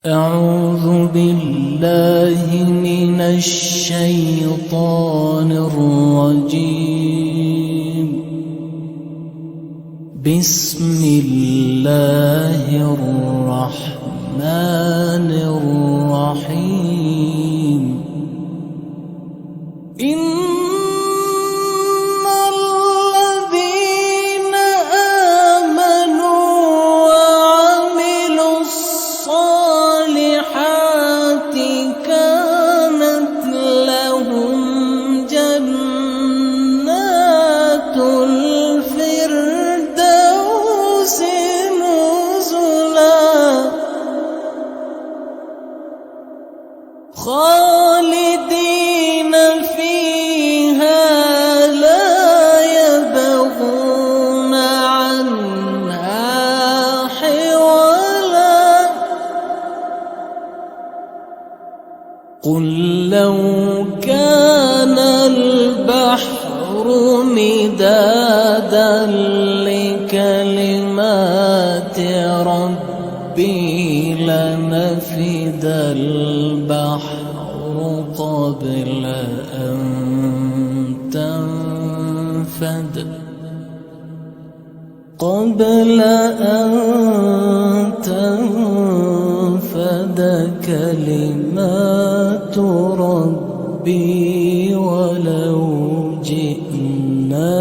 أعوذ بالله من الشيطان الرجيم. بسم الله الرحمن الرحيم. خالدين فيها لا يبغون عنها حولا. قل لو كان البحر مدادا لكلمات ربي لنفد البحر قبل أن تنفد كلمات ربي ولو جئنا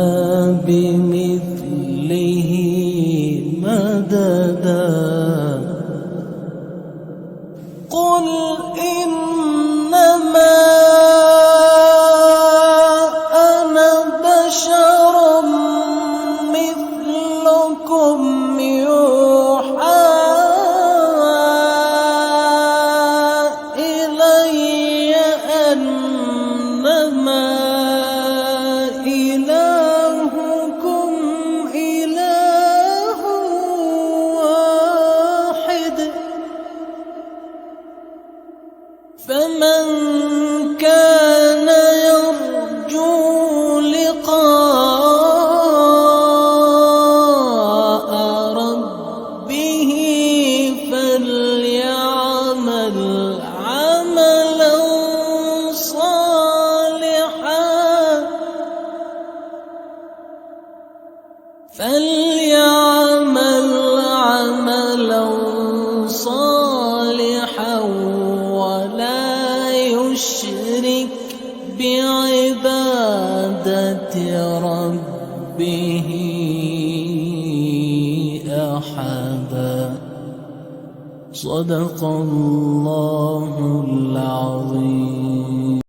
بمثله مددا. قل إنما أنا بشر مثلكم يوحى إلي أنما إلهكم إله واحد. فمن كان يرجو لقاء ربه فليعمل عملا صالحا ولا يشرك بعبادة ربه أحدا. صدق الله